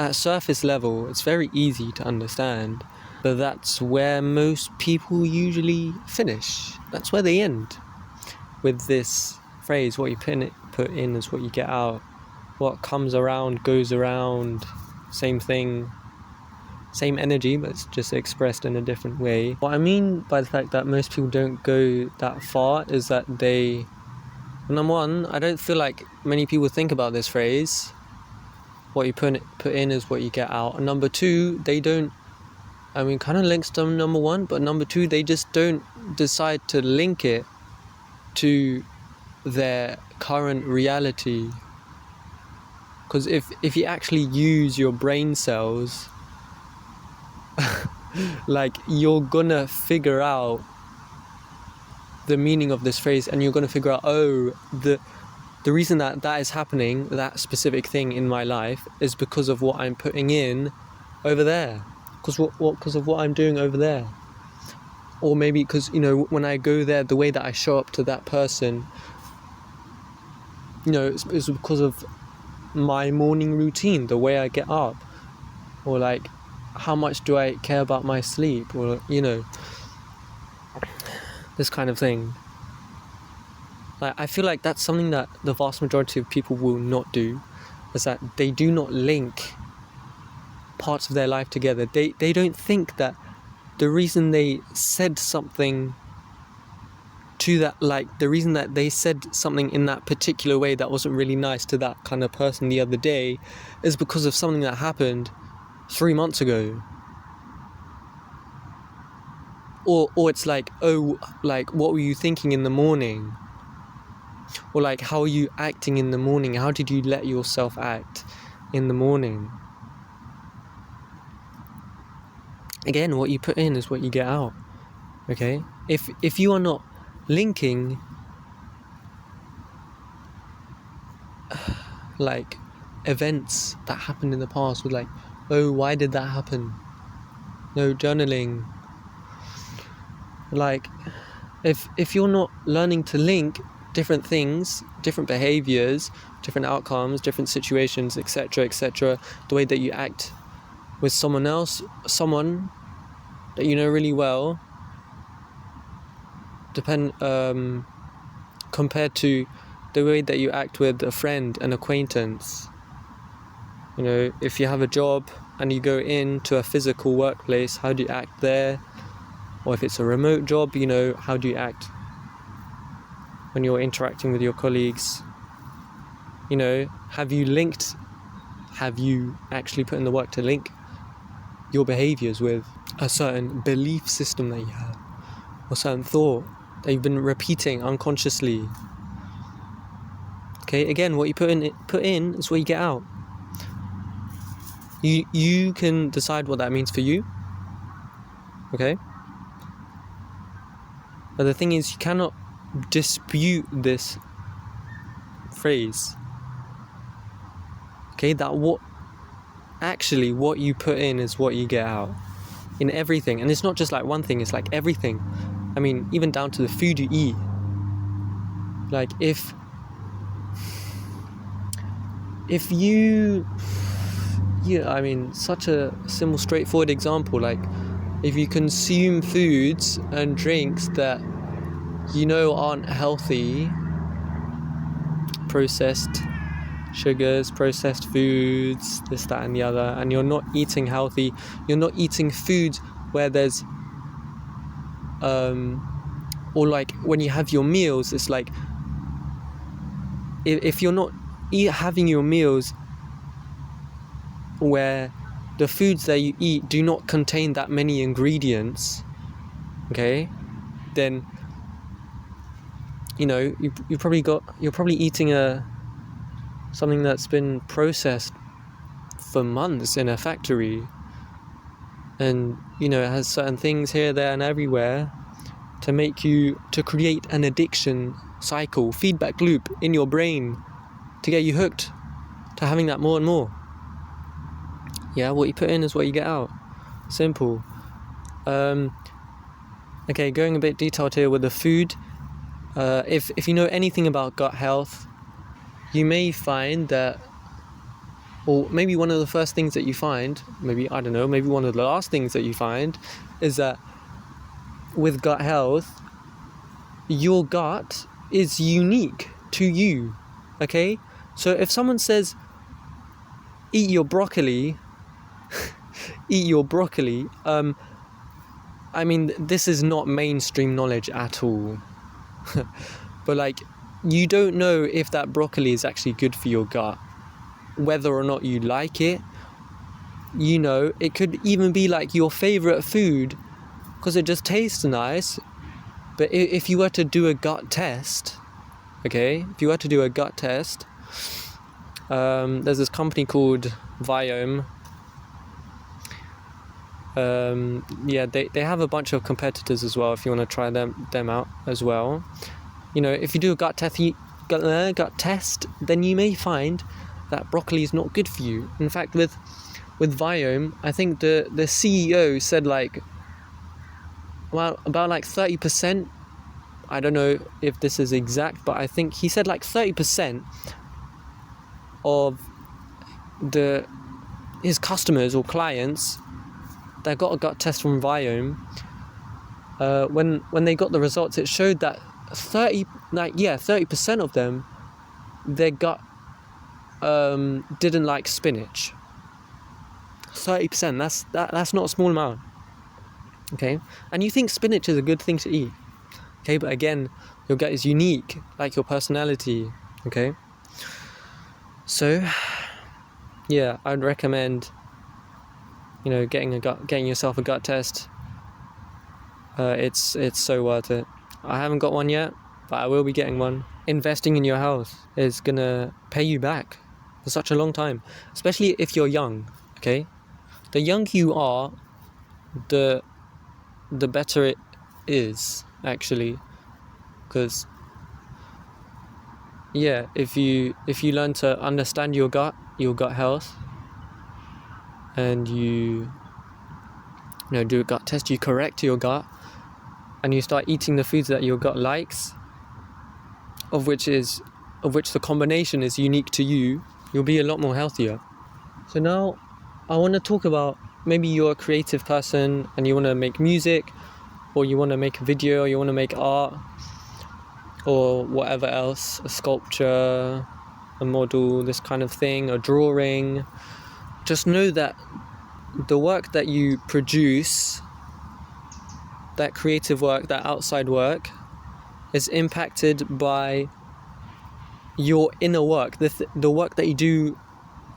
at surface level, it's very easy to understand, but that's where most people usually finish. That's where they end with this phrase, what you put in is what you get out. What comes around goes around. Same thing, same energy, but it's just expressed in a different way. What I mean by the fact that most people don't go that far is that they, number one, I don't feel like many people think about this phrase, what you put in is what you get out. And number two, they don't, kind of links to number one, but number two, they just don't decide to link it to their current reality. Because if you actually use your brain cells, like, you're gonna figure out the meaning of this phrase, and you're gonna figure out, the reason that is happening, that specific thing in my life, is because of what I'm putting in over there. Because of what I'm doing over there. Or maybe because, when I go there, the way that I show up to that person, it's because of my morning routine, the way I get up. Or like, how much do I care about my sleep? Or, this kind of thing. Like, I feel like that's something that the vast majority of people will not do, is that they do not link parts of their life together. They don't think that the reason they said something to that, like, the reason that they said something in that particular way that wasn't really nice to that kind of person the other day is because of something that happened 3 months ago. Or it's like, like, what were you thinking in the morning? Or like, how are you acting in the morning? How did you let yourself act in the morning? Again, what you put in is what you get out. Okay? If you are not linking like events that happened in the past with like, why did that happen? No, journaling. Like, if you're not learning to link different things, different behaviors, different outcomes, different situations, etc., the way that you act with someone that you know really well, compared to the way that you act with a friend, an acquaintance. If you have a job and you go into a physical workplace, how do you act there? Or if it's a remote job, how do you act when you're interacting with your colleagues? Have you actually put in the work to link your behaviors with a certain belief system that you have, or certain thought that you've been repeating unconsciously? Okay, again, what you put in is what you get out. You can decide what that means for you. Okay? But the thing is, you cannot dispute this phrase. Okay, that what you put in is what you get out. In everything. And it's not just like one thing, it's like everything. Even down to the food you eat. Like, if you such a simple, straightforward example, like, if you consume foods and drinks that aren't healthy, processed sugars, processed foods, this, that and the other, and you're not eating healthy, you're not eating foods where there's or like when you have your meals, it's like, if you're not having your meals where the foods that you eat do not contain that many ingredients, okay, then you're probably eating something that's been processed for months in a factory, and it has certain things here, there and everywhere to create an addiction cycle, feedback loop in your brain, to get you hooked to having that more and more. Yeah, what you put in is what you get out. Simple. Okay, going a bit detailed here with the food. If you know anything about gut health, you may find that or maybe one of the first things that you find, maybe one of the last things that you find, is that with gut health, your gut is unique to you. Okay, so if someone says eat your broccoli, I mean, this is not mainstream knowledge at all. But like, you don't know if that broccoli is actually good for your gut, whether or not you like it. It could even be like your favorite food because it just tastes nice. But if you were to do a gut test, there's this company called Viome. They have a bunch of competitors as well if you want to try them out as well. If you do a gut test, then you may find that broccoli is not good for you. In fact, with Viome, I think the CEO said about 30%. I don't know if this is exact, but I think he said 30% of his customers or clients that got a gut test from Viome, when they got the results, it showed that 30% of them, their gut didn't like spinach. 30%, that's not a small amount. Okay, and you think spinach is a good thing to eat. Okay, but again, your gut is unique, like your personality. Okay, so yeah, I'd recommend getting yourself a gut test. It's so worth it. I haven't got one yet, but I will be getting one. Investing in your health is gonna pay you back for such a long time, especially if you're young. Okay, the younger you are, the better it is, actually, because if you learn to understand your gut health, and you do a gut test, you correct your gut, and you start eating the foods that your gut likes, of which the combination is unique to you, you'll be a lot more healthier. So now I want to talk about, maybe you're a creative person and you want to make music, or you want to make a video, or you want to make art, or whatever else, a sculpture, a model, this kind of thing, a drawing. Just know that the work that you produce, that creative work, that outside work, is impacted by your inner work, the work that you do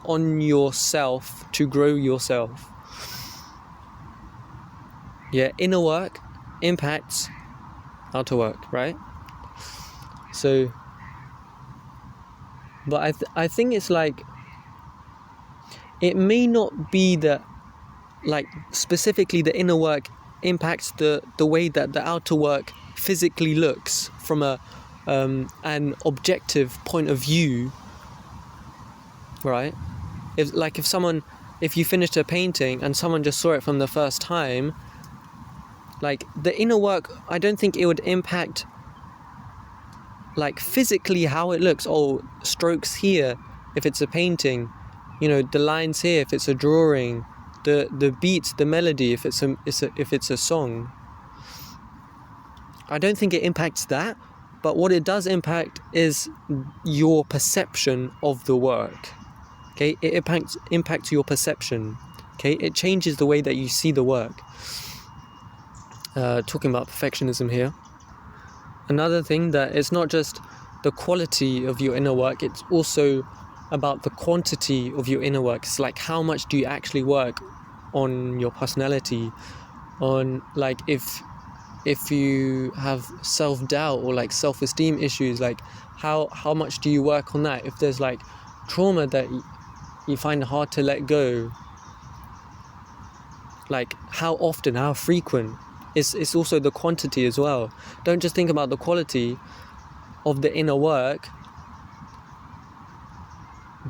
on yourself to grow yourself. Inner work impacts outer work, right? So, but I think it's it may not be that specifically the inner work impacts the way that the outer work physically looks from an objective point of view, right? If you finished a painting and someone just saw it from the first time, the inner work, I don't think it would impact physically how it looks. Oh, strokes here if it's a painting, the lines here if it's a drawing, the beats, the melody if it's a song. I don't think it impacts that, but what it does impact is your perception of the work. Okay, it impacts your perception. Okay, it changes the way that you see the work. Talking about perfectionism here. Another thing, that it's not just the quality of your inner work, it's also about the quantity of your inner work. It's how much do you actually work on your personality, on if you have self-doubt or self-esteem issues, how much do you work on that? If there's trauma that you find hard to let go, how often, how frequent. It's also the quantity as well. Don't just think about the quality of the inner work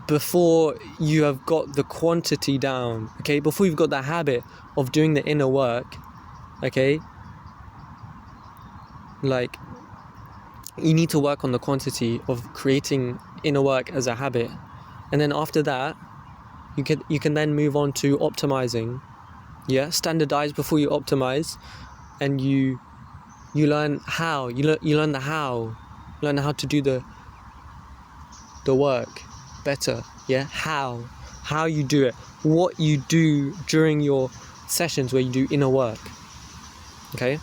before you have got the quantity down, okay? Before you've got that habit of doing the inner work, okay? You need to work on the quantity of creating inner work as a habit. And then after that, You can then move on to optimizing. Yeah, standardize before you optimize, and you learn how. You learn the how. You learn how to do the work better. Yeah, how you do it, what you do during your sessions where you do inner work. Okay,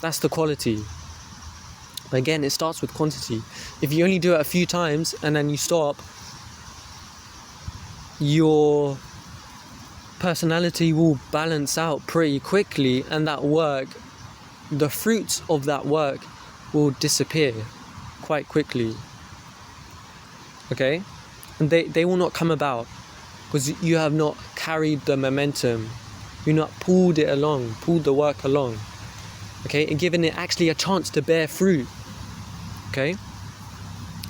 that's the quality. But again, it starts with quantity. If you only do it a few times and then you stop, your personality will balance out pretty quickly, and that work, the fruits of that work will disappear quite quickly. Okay, and they will not come about because you have not carried the momentum, you've not pulled the work along. Okay, and given it actually a chance to bear fruit. Okay,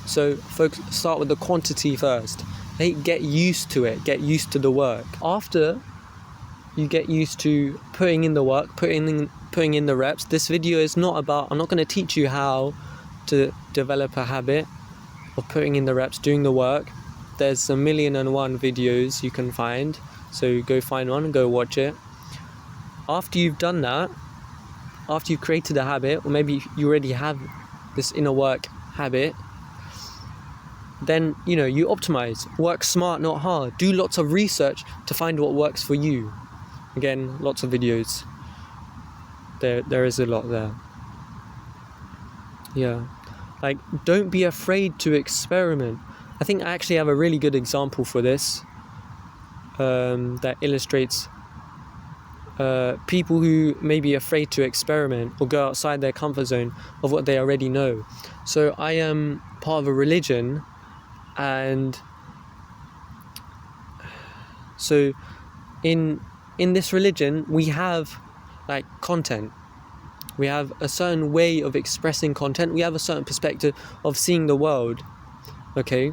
so folks, start with the quantity first. Hey, get used to it, get used to the work. After you get used to putting in the work, putting in the reps, this video is not about, I'm not going to teach you how to develop a habit of putting in the reps, doing the work. There's 1,000,001 videos you can find, so go find one and go watch it. After you've done that, after you've created a habit, or maybe you already have this inner work habit, then you optimize. Work smart, not hard. Do lots of research to find what works for you. Again, lots of videos. There is a lot there. Yeah, like, don't be afraid to experiment. I think I actually have a really good example for this that illustrates people who may be afraid to experiment or go outside their comfort zone of what they already know. So I am part of a religion, and so in this religion we have like content. We have a certain way of expressing content. We have a certain perspective of seeing the world. Okay,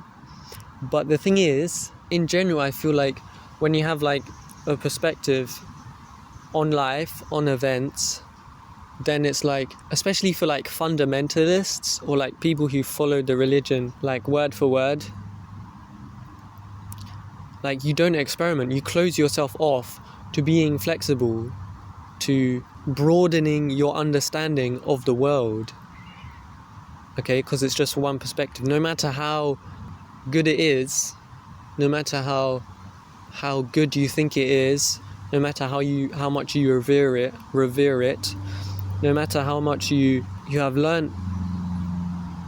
but the thing is, in general, I feel like when you have like a perspective on life, on events, then it's like, especially for like fundamentalists or like people who follow the religion like word for word, like you don't experiment. You close yourself off to being flexible, to broadening your understanding of the world. Okay, because it's just one perspective. No matter how good it is, no matter how good you think it is, no matter how much you revere it, no matter how much you have learned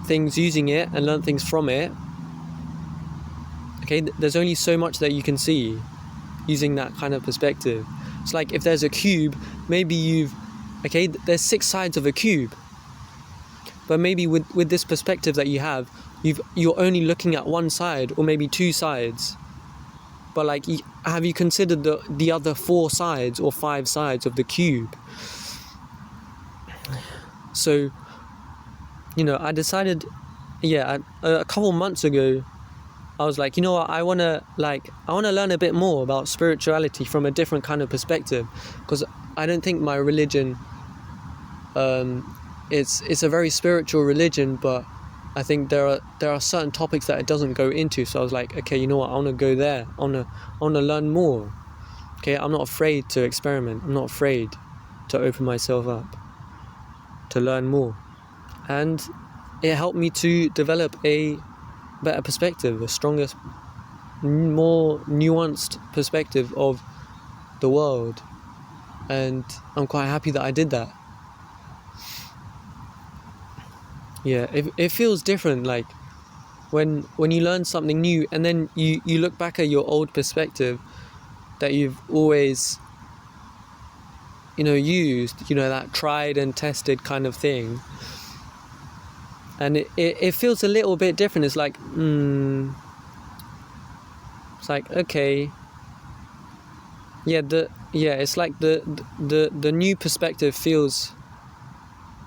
things using it and learned things from it, okay, there's only so much that you can see using that kind of perspective. It's like if there's a cube, maybe there's 6 sides of a cube, but maybe with this perspective that you have, you're only looking at one side or maybe 2 sides. But like, have you considered the other 4 sides or 5 sides of the cube? So, I decided, a couple months ago, I was like, what, I want to learn a bit more about spirituality from a different kind of perspective, because I don't think my religion, it's a very spiritual religion, but I think there are certain topics that it doesn't go into. So I was like, okay, what, I want to go there. I want to learn more. Okay, I'm not afraid to experiment. I'm not afraid to open myself up to learn more, and it helped me to develop a better perspective, a stronger, more nuanced perspective of the world, and I'm quite happy that I did that. Yeah, it feels different, like when you learn something new and then you look back at your old perspective that you've always used, that tried and tested kind of thing, and it feels a little bit different. It's like it's like, okay, it's like the new perspective feels,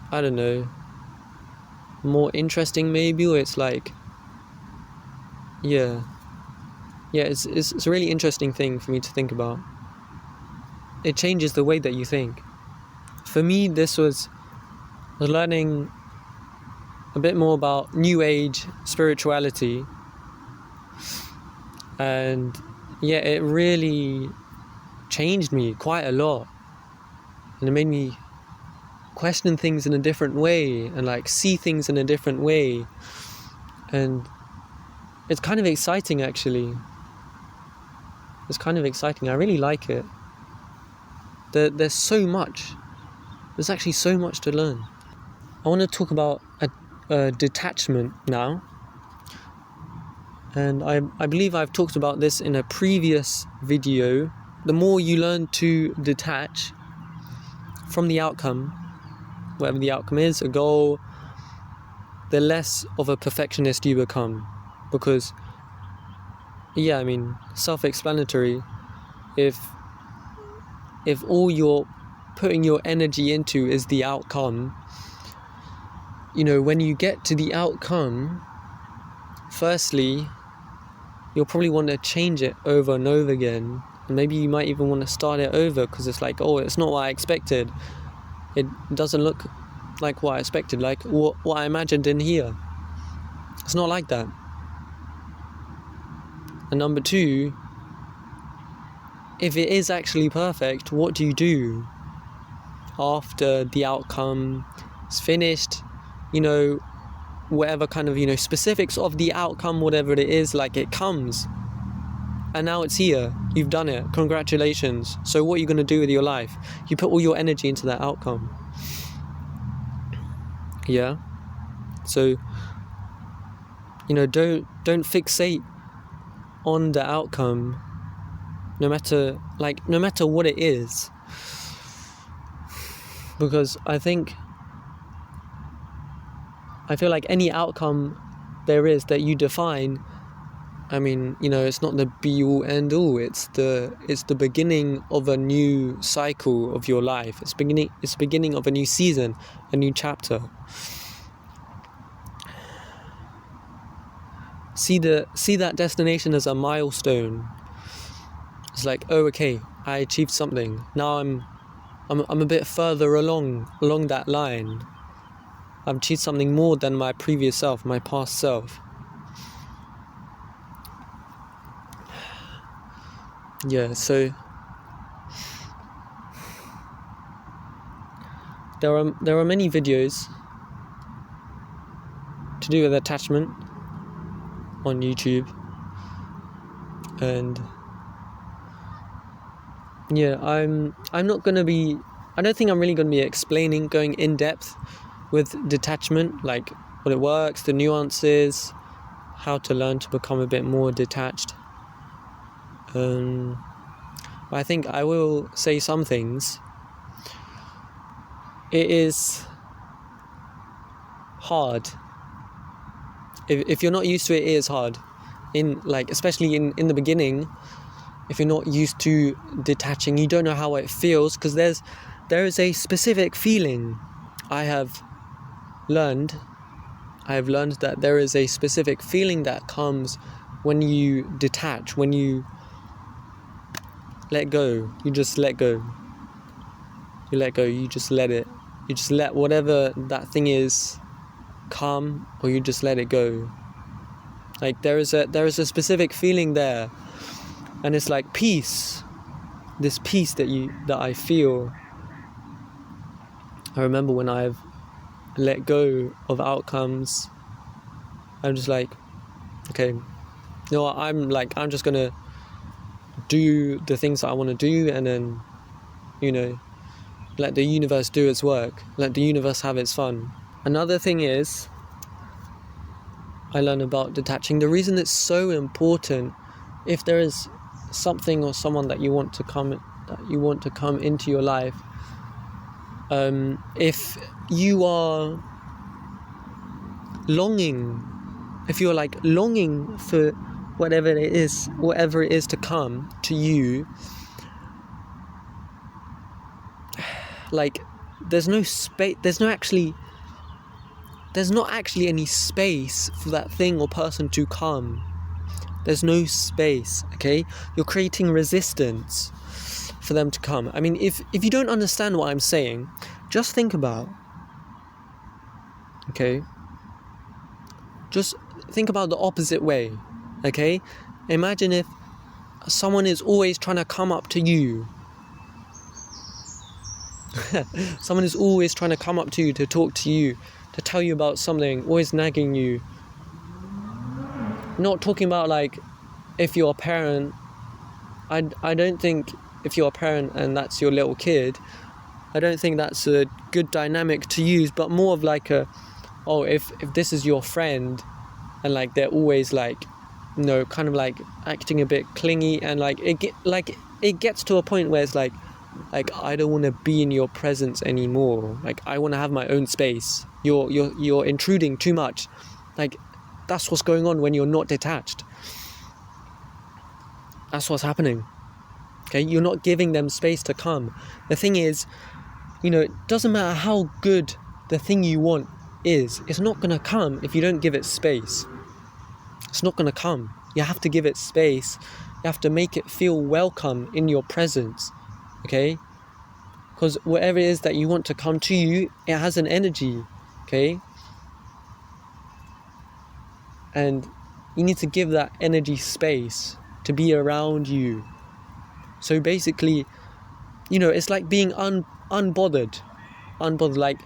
I don't know, more interesting maybe, or it's like, it's a really interesting thing for me to think about. It changes the way that you think. For me, this was learning a bit more about New Age spirituality, And yeah, it really changed me quite a lot, and it made me question things in a different way and like see things in a different way. And it's kind of exciting, actually. It's kind of exciting. I really like it. There's so much. There's actually so much to learn. I want to talk about a detachment now. And I believe I've talked about this in a previous video. The more you learn to detach from the outcome, whatever the outcome is, a goal, the less of a perfectionist you become. Because, yeah, I mean, self-explanatory. If all you're putting your energy into is the outcome, you know, when you get to the outcome, firstly, you'll probably want to change it over and over again. And maybe you might even want to start it over because it's like, oh, it's not what I expected. It doesn't look like what I expected, like what I imagined in here. It's not like that. And number two, if it is actually perfect, what do you do after the outcome is finished? You know, whatever kind of, you know, specifics of the outcome, whatever it is, like it comes. And now it's here. You've done it. Congratulations. So what are you going to do with your life? You put all your energy into that outcome. Yeah. So, you know, don't fixate on the outcome, no matter what it is. Because I feel like any outcome there is that you define, I mean, you know, it's not the be-all end-all. It's the beginning of a new cycle of your life. It's the beginning of a new season, a new chapter. See that destination as a milestone. It's like, oh, okay, I achieved something. Now I'm a bit further along that line. I've achieved something more than my previous self, my past self. Yeah, so there are many videos to do with attachment on YouTube, and yeah, I don't think I'm really gonna be going in depth with detachment, like what it works, the nuances, how to learn to become a bit more detached. But I think I will say some things. It is hard. If you're not used to it, it is hard. Especially in the beginning, if you're not used to detaching, you don't know how it feels, because there is a specific feeling. I have learned that there is a specific feeling that comes when you detach, when you let go. You just let go. You let go, you just let it. You just let whatever that thing is come, or you just let it go. Like there is a specific feeling there, and it's like peace. This peace that I feel. I remember when I've let go of outcomes, I'm just like, okay, you know what, I'm just gonna do the things that I want to do, and then, you know, let the universe do its work, let the universe have its fun. Another thing is, I learned about detaching. The reason it's so important, if there is something or someone that you want to come into your life, if you are longing, if you're like longing for whatever it is to come to you, like there's not actually any space for that thing or person to come. There's no space, okay? You're creating resistance for them to come. I mean, if you don't understand what I'm saying, just think about, okay? Just think about the opposite way, okay? Imagine if someone is always trying to come up to you. Someone is always trying to come up to you, to talk to you, to tell you about something, always nagging you. Not talking about like if you're a parent. I don't think if you're a parent and that's your little kid, I don't think that's a good dynamic to use, but more of like if this is your friend and like they're always like, kind of like acting a bit clingy, and like it gets to a point where it's like I don't want to be in your presence anymore. Like I want to have my own space. You're intruding too much. Like that's what's going on when you're not detached. That's what's happening. Okay, you're not giving them space to come. The thing is, it doesn't matter how good the thing you want is, it's not going to come if you don't give it space. It's not going to come. You have to give it space. You have to make it feel welcome in your presence. Okay? Because whatever it is that you want to come to you, it has an energy. Okay? And you need to give that energy space to be around you. So basically, it's like being unbothered. Like,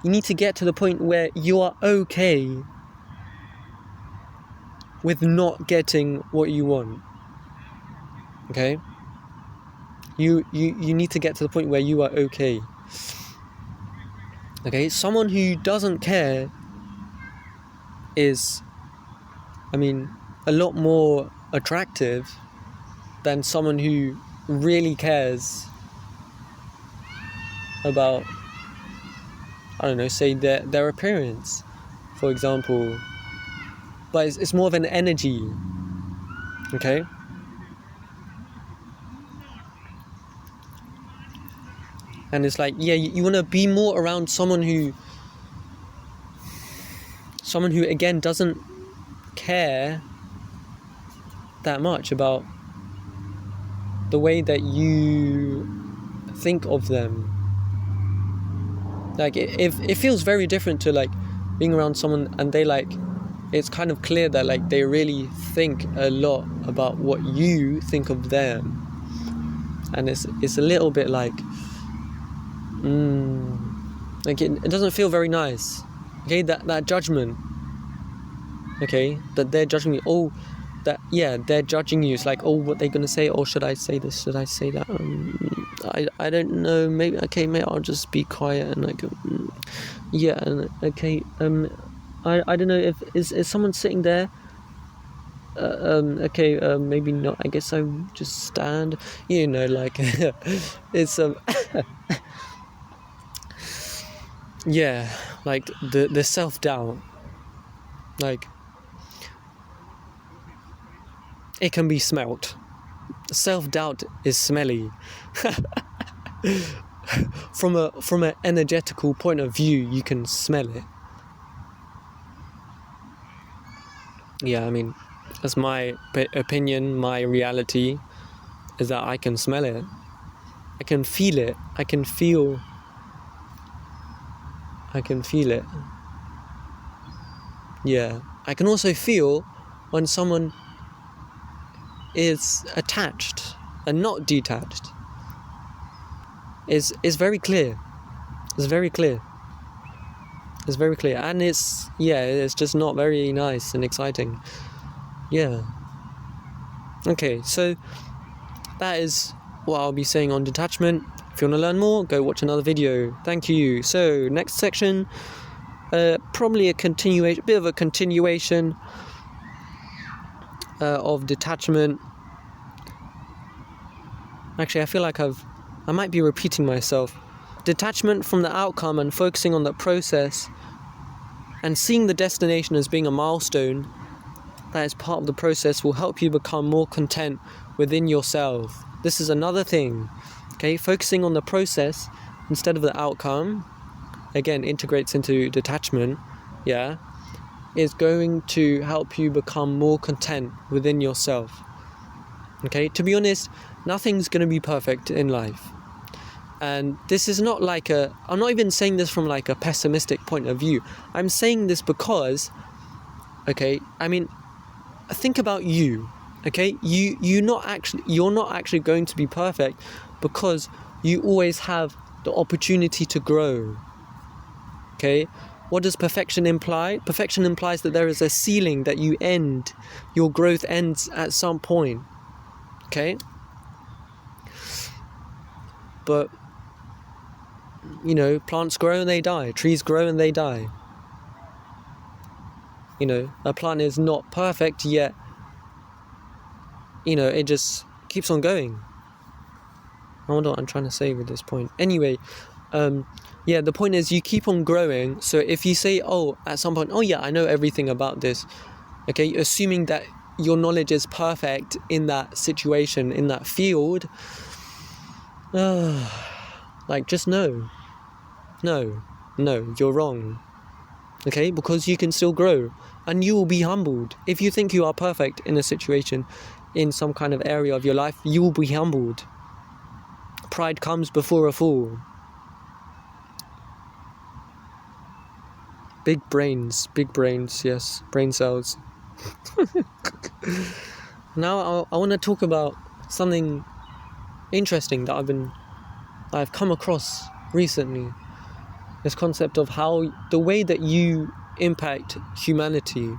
you need to get to the point where you are okay with not getting what you want. Okay? You need to get to the point where you are okay. Okay? Someone who doesn't care is, a lot more attractive than someone who really cares about, say their appearance, for example. But it's more of an energy. Okay? And it's like, you want to be more around someone who again doesn't care that much about the way that you think of them. Like it feels very different to like being around someone and they like, it's kind of clear that like they really think a lot about what you think of them, and it's a little bit like it doesn't feel very nice. Okay, that judgment. Okay, that they're judging me. They're judging you. It's like, what they're gonna say? Should I say this? Should I say that? I don't know. Maybe I'll just be quiet and like, I don't know if is someone sitting there. Maybe not. I guess I just stand. Like it's yeah, like the self-doubt, like it can be smelt. Self-doubt is smelly. From an energetical point of view, you can smell it. Yeah, that's my opinion. My reality is that I can smell it. I can feel it. I can feel it. Yeah. I can also feel when someone is attached and not detached. It's very clear. It's very clear. It's very clear. And it's just not very nice and exciting. Yeah. Okay, so that is what I'll be saying on detachment. If you want to learn more, go watch another video. Thank you. So, next section, probably a bit of a continuation of detachment. Actually, I feel like I might be repeating myself. Detachment from the outcome and focusing on the process and seeing the destination as being a milestone that is part of the process will help you become more content within yourself. This is another thing. Okay, focusing on the process instead of the outcome, again, integrates into detachment, is going to help you become more content within yourself. Okay, to be honest, nothing's going to be perfect in life. And this is not like I'm not even saying this from like a pessimistic point of view. I'm saying this because, think about you. Okay, you're not actually going to be perfect, because you always have the opportunity to grow. Okay, what does perfection imply? Perfection implies that there is a ceiling that you end. Your growth ends at some point. Okay, but plants grow and they die. Trees grow and they die. A plant is not perfect, yet it just keeps on going. I wonder what I'm trying to say with this point. Anyway, the point is you keep on growing. So if you say, at some point, yeah, I know everything about this, okay, assuming that your knowledge is perfect in that situation, in that field, just no, you're wrong. Okay, because you can still grow, and you will be humbled. If you think you are perfect in a situation, in some kind of area of your life, you will be humbled. Pride comes before a fall. Big brains, yes, brain cells. Now I want to talk about something interesting that I've come across recently. This concept of how the way that you impact humanity.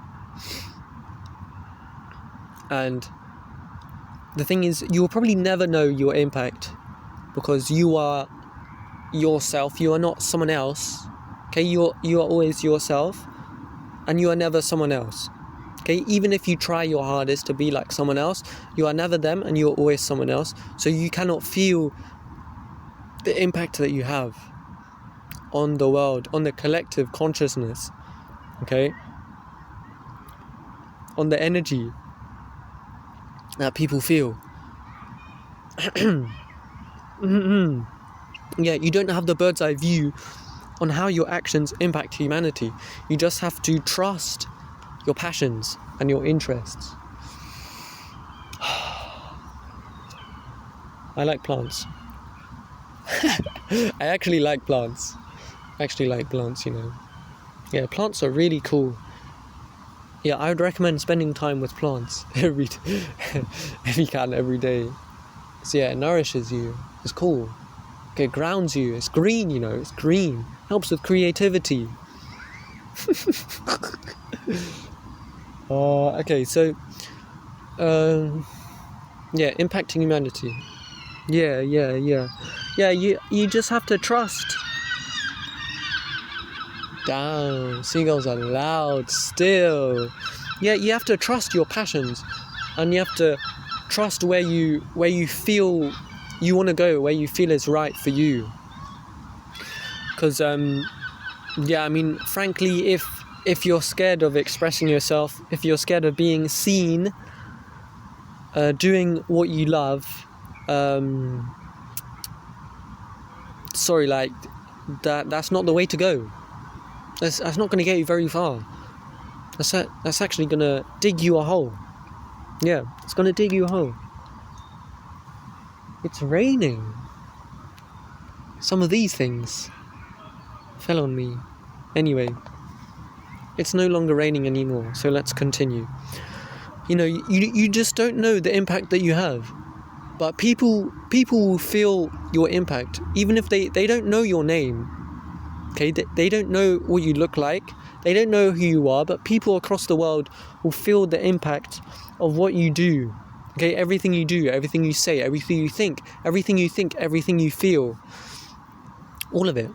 And the thing is, you will probably never know your impact, because you are yourself. You are not someone else. Okay, you are always yourself, and you are never someone else. Okay, even if you try your hardest to be like someone else, you are never them, and you are always someone else. So you cannot feel the impact that you have on the world, on the collective consciousness. Okay, on the energy that people feel. Yeah, you don't have the bird's eye view on how your actions impact humanity. You just have to trust your passions and your interests. I like plants. I actually like plants. Yeah, plants are really cool. Yeah, I would recommend spending time with plants if you can, every day. So yeah, it nourishes you. It's cool. It grounds you. It's green, it's green. Helps with creativity. Okay, so impacting humanity. Yeah, you just have to trust. Damn, seagulls are loud still. Yeah, you have to trust your passions, and you have to trust where you feel you want to go, where you feel is right for you. Because frankly, if you're scared of expressing yourself, if you're scared of being seen, doing what you love, that's not the way to go. That's not going to get you very far. That's actually going to dig you a hole. Yeah, it's going to dig you a hole. It's raining. Some of these things fell on me. Anyway, it's no longer raining anymore, so let's continue. You just don't know the impact that you have. But people will feel your impact, even if they don't know your name. Okay, they don't know what you look like. They don't know who you are, but people across the world will feel the impact of what you do. Okay, everything you do, everything you say, everything you think, everything you feel. All of it.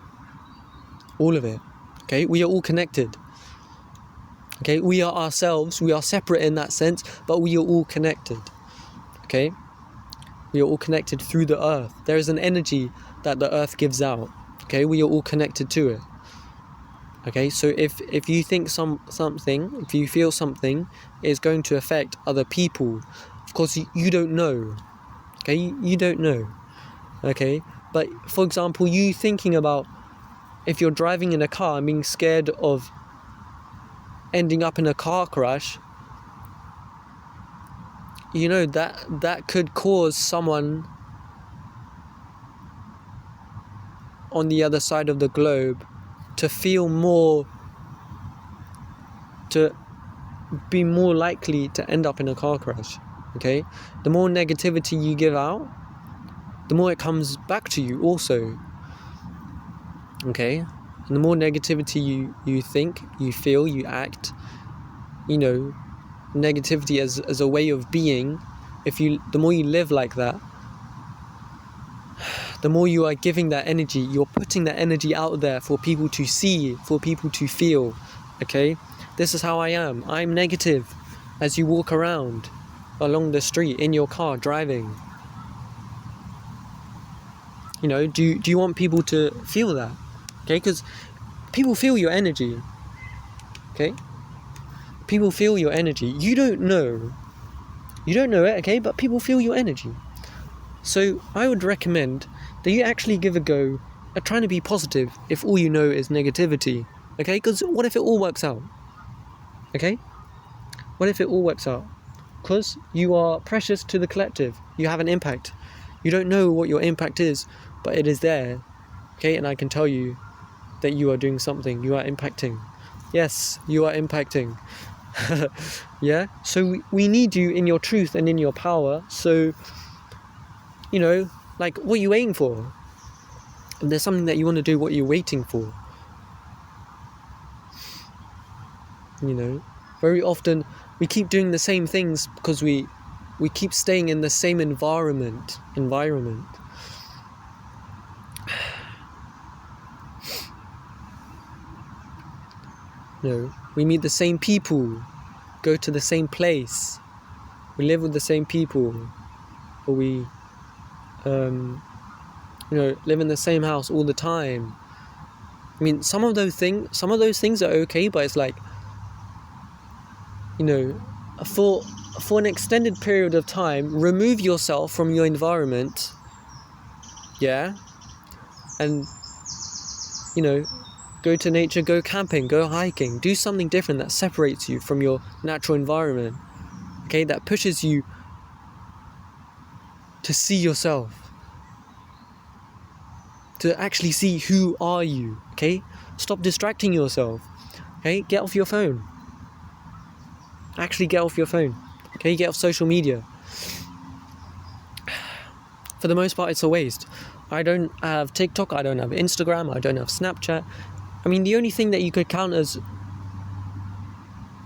Okay, we are all connected. Okay, we are ourselves. We are separate in that sense, but we are all connected. Okay, we are all connected through the earth. There is an energy that the earth gives out. Okay, we are all connected to it. Okay, so if you think something, if you feel something is going to affect other people, of course you don't know. Okay, you don't know. Okay, but for example, you thinking about if you're driving in a car and being scared of ending up in a car crash, that could cause someone on the other side of the globe to be more likely to end up in a car crash. Okay, the more negativity you give out, the more it comes back to you also. Okay, and the more negativity you think, you feel, you act, negativity as a way of being, the more you live like that, the more you are giving that energy, you're putting that energy out there for people to see, for people to feel. Okay, this is how I am. I'm negative. As you walk around along the street, in your car, driving, do you want people to feel that? Okay, because people feel your energy. Okay, people feel your energy. You don't know it, okay, but people feel your energy. So I would recommend that you actually give a go at trying to be positive if all you know is negativity. Okay, because what if it all works out? Okay, what if it all works out? Because you are precious to the collective. You have an impact. You don't know what your impact is, but it is there. Okay, and I can tell you that you are doing something. You are impacting. Yes, you are impacting. Yeah, so we need you in your truth and in your power. So, like, what are you waiting for? If there's something that you want to do, what are you waiting for? Very often we keep doing the same things because we keep staying in the same environment. We meet the same people, go to the same place, we live with the same people, or we live in the same house all the time. I mean, some of those things are okay, but it's like, for an extended period of time, remove yourself from your environment, yeah, and go to nature, go camping, go hiking, do something different that separates you from your natural environment, okay, that pushes you to see yourself, to actually see who are you, okay? Stop distracting yourself, okay? Get off your phone. Actually get off your phone, okay? Get off social media. For the most part, it's a waste. I don't have TikTok, I don't have Instagram, I don't have Snapchat. I mean, the only thing that you could count as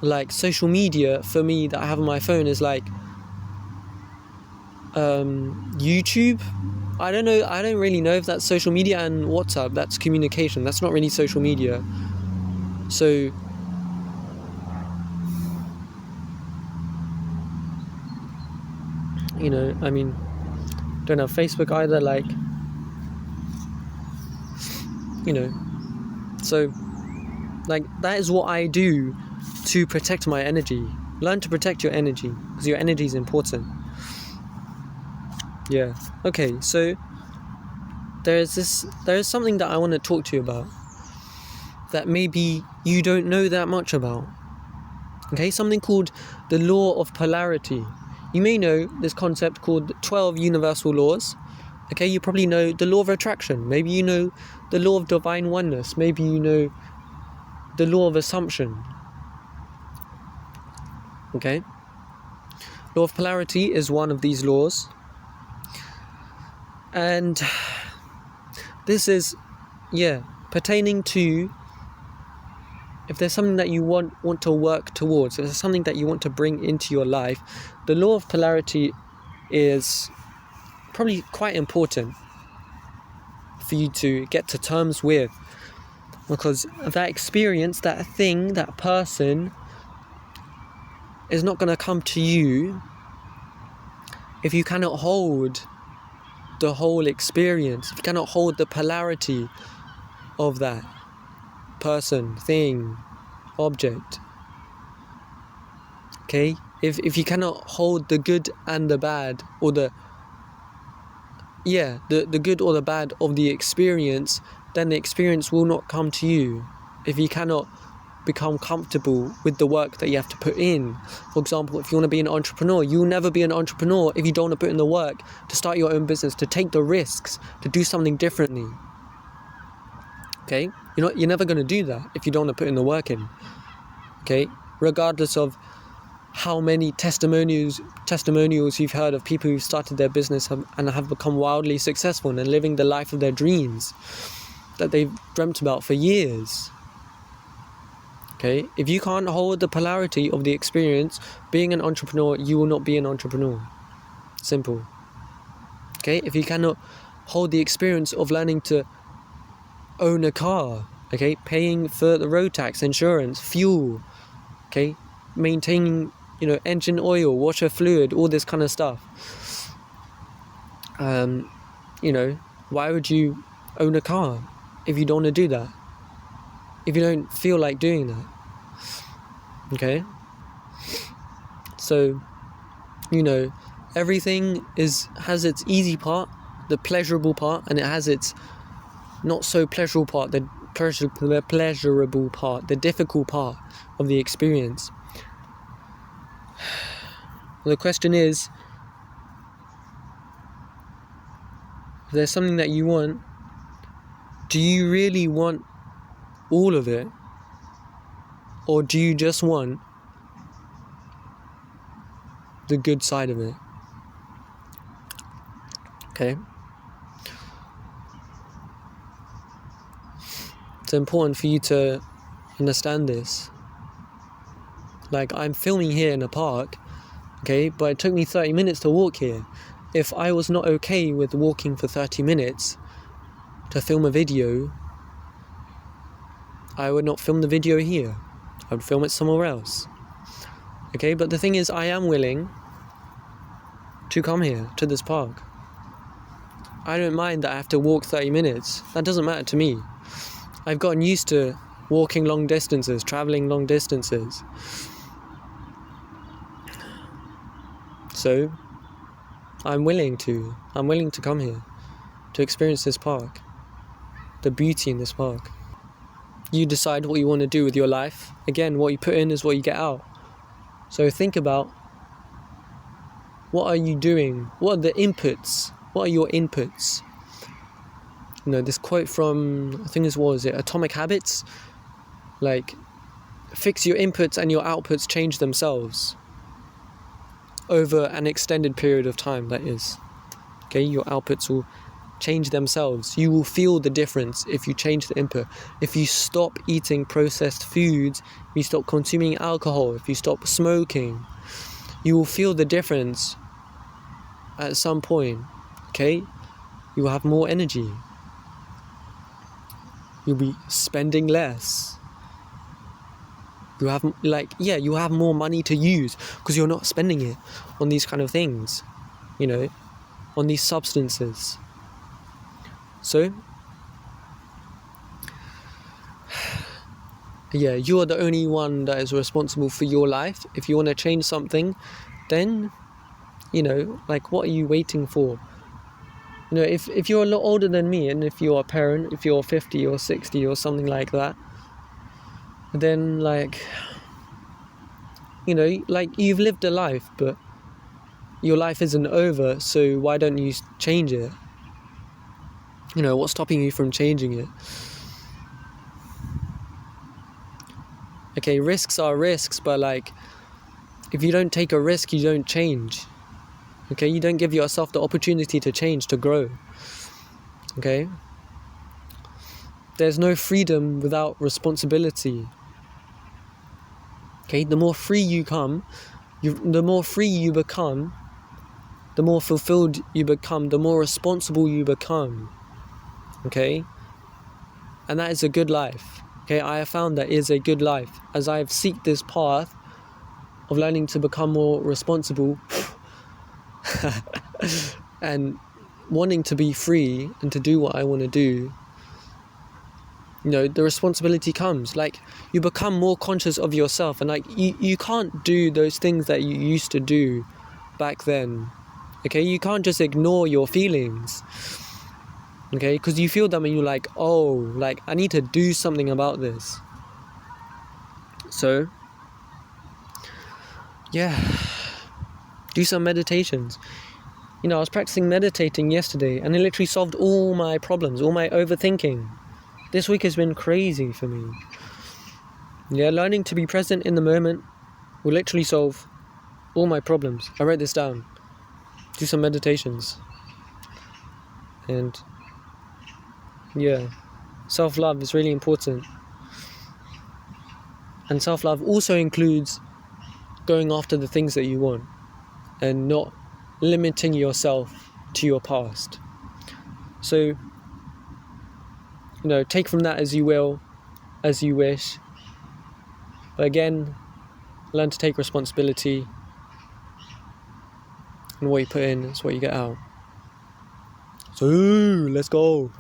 like social media for me that I have on my phone is like YouTube. I don't know, I don't really know if that's social media, and WhatsApp, that's communication, that's not really social media. So I mean, don't have Facebook either, like, so like that is what I do to protect my energy. Learn to protect your energy, because your energy is important. Yeah. Okay, so there is something that I want to talk to you about that maybe you don't know that much about. Okay, something called the law of polarity. You may know this concept called 12 universal laws. Okay, you probably know the law of attraction. Maybe you know the law of divine oneness. Maybe you know the law of assumption. Okay, law of polarity is one of these laws, and this is pertaining to if there's something that you want to work towards, if there's something that you want to bring into your life, the law of polarity is probably quite important for you to get to terms with, because that experience, that thing, that person is not going to come to you if you cannot hold the whole experience, if you cannot hold the polarity of that person, thing, object. Okay, if you cannot hold the good and the bad, or the good or the bad of the experience, then the experience will not come to you. If you cannot become comfortable with the work that you have to put in. For example, if you want to be an entrepreneur, you'll never be an entrepreneur if you don't want to put in the work to start your own business, to take the risks, to do something differently. Okay, you're never going to do that if you don't want to put in the work in. Okay, regardless of how many testimonials you've heard of people who've started their business and have become wildly successful and are living the life of their dreams that they've dreamt about for years. Okay, if you can't hold the polarity of the experience being an entrepreneur, you will not be an entrepreneur. Simple. Okay, if you cannot hold the experience of learning to own a car, okay, paying for the road tax, insurance, fuel, okay, maintaining, engine oil, washer fluid, all this kind of stuff, why would you own a car if you don't want to do that? If you don't feel like doing that, okay? So, everything has its easy part, the pleasurable part, and it has its not so pleasurable part, the pleasurable part, the difficult part of the experience. The question is, if there's something that you want, do you really want all of it? Or do you just want the good side of it? Okay? It's important for you to understand this. Like, I'm filming here in a park, okay, but it took me 30 minutes to walk here. If I was not okay with walking for 30 minutes to film a video, I would not film the video here. I would film it somewhere else. Okay, but the thing is, I am willing to come here, to this park. I don't mind that I have to walk 30 minutes. That doesn't matter to me. I've gotten used to walking long distances, traveling long distances. So, I'm willing to come here, to experience this park, the beauty in this park. You decide what you want to do with your life. Again, what you put in is what you get out. So think about, what are you doing? What are the inputs? What are your inputs? This quote from, I think Atomic Habits? Like, fix your inputs and your outputs change themselves. Over an extended period of time, that is. Okay, your outputs will change themselves. You will feel the difference if you change the input. If you stop eating processed foods, if you stop consuming alcohol, if you stop smoking, you will feel the difference at some point. Okay, you will have more energy. You'll be spending less. You have more money to use because you're not spending it on these kind of things, on these substances. So, you are the only one that is responsible for your life. If you want to change something, then, what are you waiting for? If you're a lot older than me, and if you're a parent, if you're 50 or 60 or something like that, then you've lived a life, but your life isn't over, so why don't you change it? What's stopping you from changing it? Okay, risks are risks, but if you don't take a risk, you don't change. Okay, you don't give yourself the opportunity to change, to grow. Okay? There's no freedom without responsibility. Okay, the more free you become, the more fulfilled you become, the more responsible you become. Okay? And that is a good life. Okay, I have found that is a good life. As I have sought this path of learning to become more responsible and wanting to be free and to do what I want to do, the responsibility comes. You become more conscious of yourself, and you can't do those things that you used to do back then. Okay, you can't just ignore your feelings. Okay, because you feel them and you're I need to do something about this. So, do some meditations. I was practicing meditating yesterday, and it literally solved all my problems, all my overthinking. This week has been crazy for me. Learning to be present in the moment will literally solve all my problems. I write this down. Do some meditations. And yeah, self-love is really important. And self-love also includes going after the things that you want and not limiting yourself to your past. So, take from that as you will, as you wish. But again, learn to take responsibility. And what you put in is what you get out. So, let's go.